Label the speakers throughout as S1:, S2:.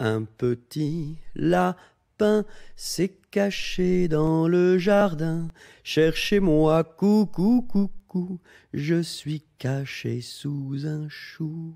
S1: Un petit lapin s'est caché dans le jardin. Cherchez-moi, coucou, coucou, je suis caché sous un chou.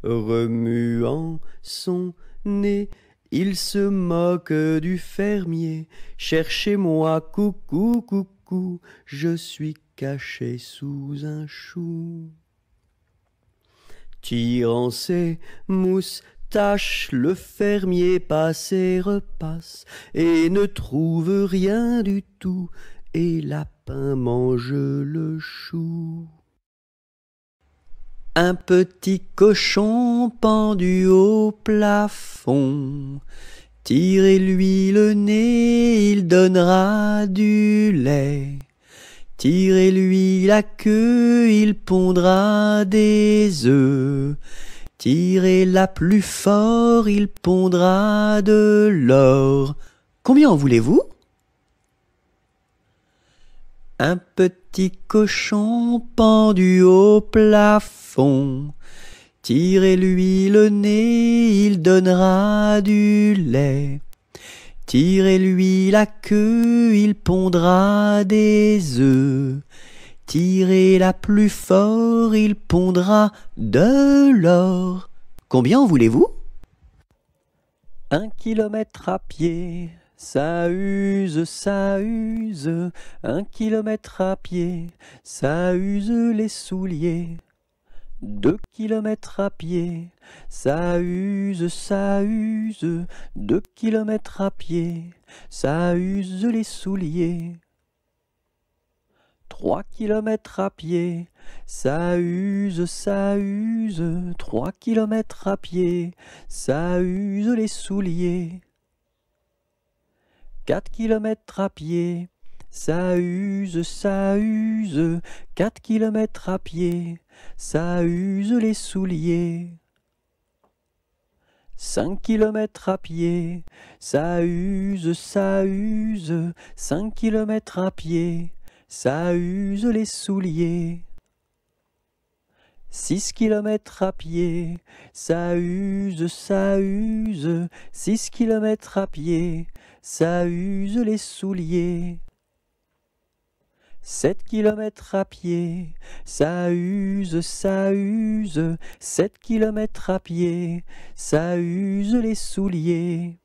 S1: Remuant son nez, il se moque du fermier. Cherchez-moi, coucou, coucou, je suis caché sous un chou. Tirant ses moustaches, le fermier passe et repasse, et ne trouve rien du tout, et Lapin mange le chou. Un petit cochon pendu au plafond, tirez-lui le nez, il donnera du lait. Tirez-lui la queue, il pondra des œufs. Tirez-la plus fort, il pondra de l'or. Combien en voulez-vous? Un petit cochon pendu au plafond, tirez-lui le nez, il donnera du lait. Tirez-lui la queue, il pondra des œufs. Tirez-la plus fort, il pondra de l'or. Combien en voulez-vous? 1 kilomètre à pied, ça use, ça use. 1 kilomètre à pied, ça use les souliers. 2 kilomètres à pied, ça use, ça use. 2 kilomètres à pied, ça use les souliers. 3 kilomètres à pied, ça use, ça use. 3 kilomètres à pied, ça use les souliers. 4 kilomètres à pied, ça use, ça use. 4 kilomètres à pied, ça use les souliers. 5 kilomètres à pied, ça use, ça use. 5 kilomètres à pied, ça use les souliers. 6 kilomètres à pied, ça use, ça use. 6 kilomètres à pied, ça use les souliers. 7 kilomètres à pied, ça use, ça use. 7 kilomètres à pied, ça use les souliers.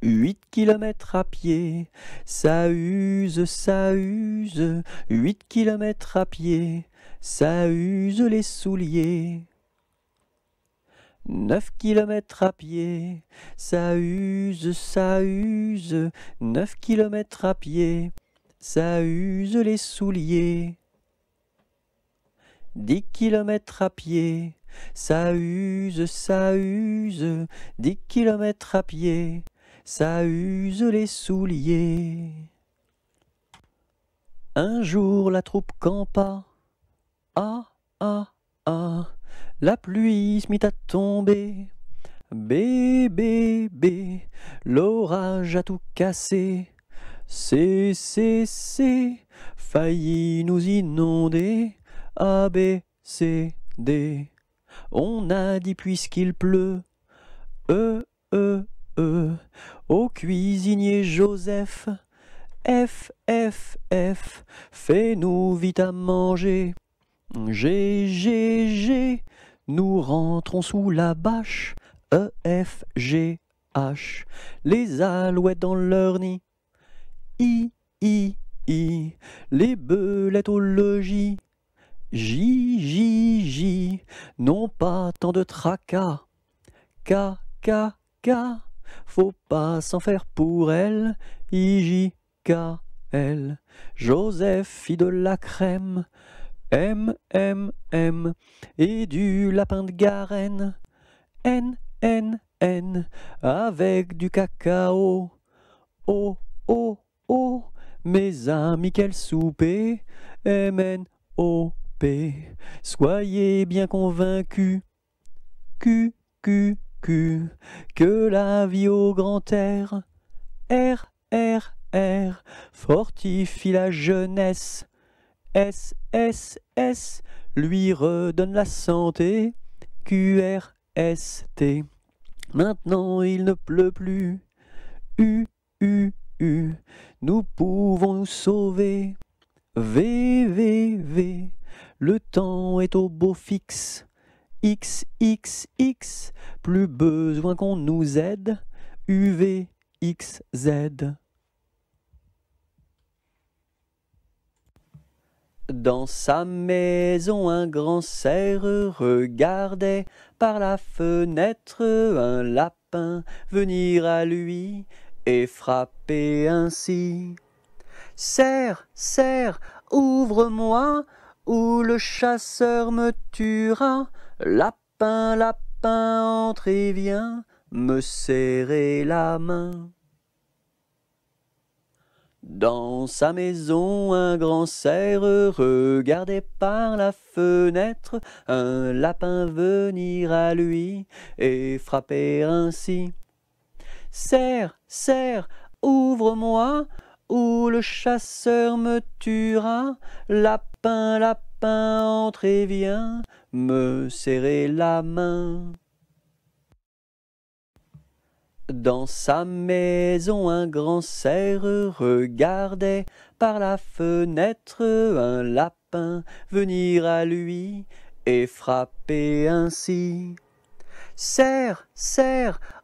S1: 8 kilomètres à pied, ça use, ça use. 8 kilomètres à pied, ça use les souliers. 9 kilomètres à pied, ça use, ça use. 9 kilomètres à pied, ça use les souliers. 10 kilomètres à pied, ça use, ça use. 10 kilomètres à pied, ça use les souliers. Un jour la troupe campa. Ah, ah, ah, la pluie se mit à tomber. Bé, bé, bé, l'orage a tout cassé. C'est, failli nous inonder. A, B, C, D. On a dit puisqu'il pleut. E, au cuisinier Joseph. F, F, F, fais-nous vite à manger. G, G, G, nous rentrons sous la bâche. E, F, G, H, les alouettes dans leur nid. I, les belettes au logis. J, J, J, non pas tant de tracas. K, K, K, faut pas s'en faire pour elle. I, J, K, L, Joseph fit de la crème. M, M, M, et du lapin de Garenne. N, N, N, avec du cacao. O, O, O, mes amis, quel souper. M, N, O, P, soyez bien convaincus. Q, Q, Q, que la vie au grand air. R, R, R, fortifie la jeunesse. S, S, S, lui redonne la santé. Q, R, S-T. Maintenant il ne pleut plus. U. Nous pouvons nous sauver. V. Le temps est au beau fixe. X. Plus besoin qu'on nous aide. UVXZ. Dans sa maison, un grand cerf regardait par la fenêtre un lapin venir à lui et frapper ainsi. Cerf, ouvre-moi, ou le chasseur me tuera. Lapin, entre et viens me serrer la main. Dans sa maison, un grand cerf regardait par la fenêtre un lapin venir à lui et frapper ainsi. Cerf, ouvre-moi, ou le chasseur me tuera. Lapin, entre et viens me serrer la main. Dans sa maison, un grand cerf regardait par la fenêtre un lapin venir à lui et frapper ainsi. Cerf,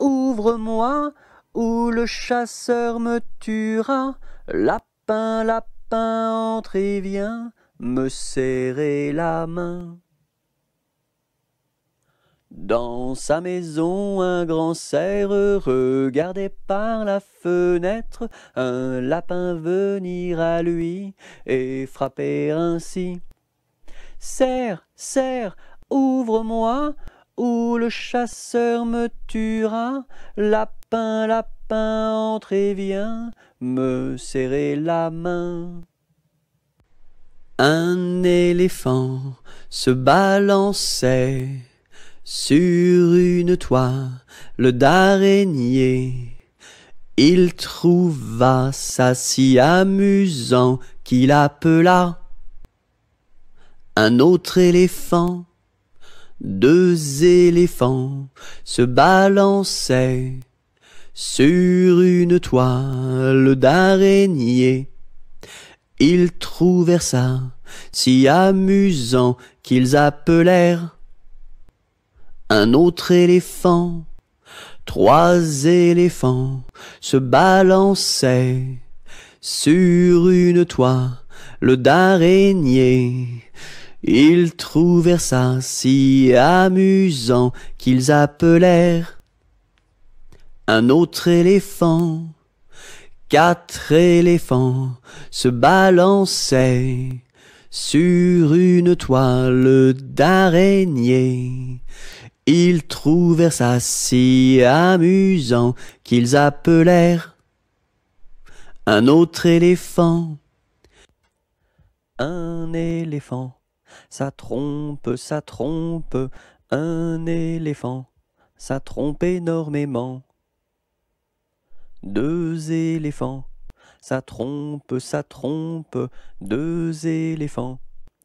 S1: ouvre-moi, ou le chasseur me tuera. Lapin, entre et viens me serrer la main. Dans sa maison, un grand cerf regardait par la fenêtre un lapin venir à lui et frapper ainsi. Cerf, ouvre-moi, ou le chasseur me tuera. Lapin, entre et viens me serrer la main. Un éléphant se balançait sur une toile d'araignée. Il trouva ça si amusant qu'il appela un autre éléphant. Deux éléphants se balançaient sur une toile d'araignée. Ils trouvèrent ça si amusant qu'ils appelèrent un autre éléphant. Trois éléphants se balançaient sur une toile d'araignée. Ils trouvèrent ça si amusant qu'ils appelèrent un autre éléphant. Quatre éléphants se balançaient sur une toile d'araignée. Ils trouvèrent ça si amusant qu'ils appelèrent un autre éléphant. Un éléphant, ça trompe, un éléphant, ça trompe énormément. Deux éléphants, ça trompe, deux éléphants,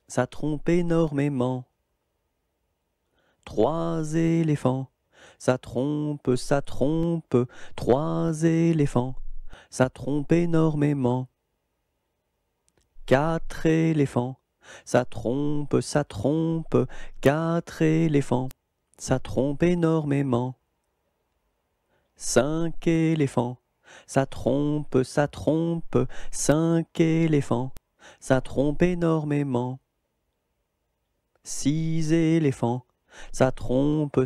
S1: ça trompe énormément. Trois éléphants, ça trompe, trois éléphants, ça trompe énormément. Quatre éléphants, ça trompe, quatre éléphants, ça trompe énormément. Cinq éléphants, ça trompe, cinq éléphants, ça trompe énormément. Six éléphants, ça trompe,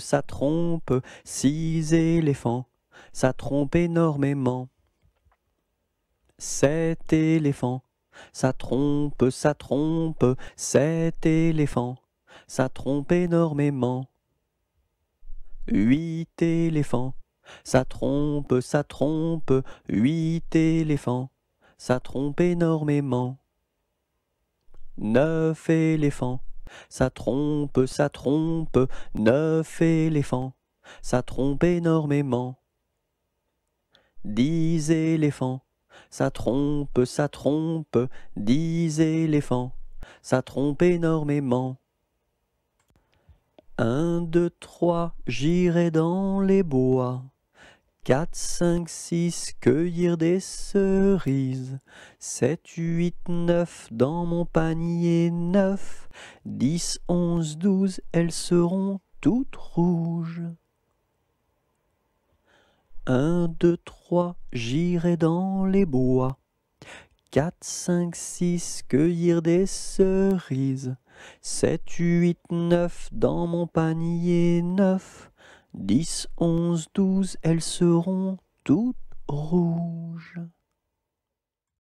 S1: six éléphants, ça trompe énormément. Sept éléphants, ça trompe, sept éléphants, ça trompe énormément. Huit éléphants, ça trompe, huit éléphants, ça trompe énormément. Neuf éléphants, ça trompe, neuf éléphants, ça trompe énormément. Dix éléphants, ça trompe, dix éléphants, ça trompe énormément. 1, 2, 3, j'irai dans les bois. 4, 5, 6, cueillir des cerises. 7, 8, 9, dans mon panier 9. 10, 11, 12, elles seront toutes rouges. 1, 2, 3, j'irai dans les bois. 4, 5, 6, cueillir des cerises. 7, 8, 9, dans mon panier 9. 10, 11, 12, elles seront toutes rouges.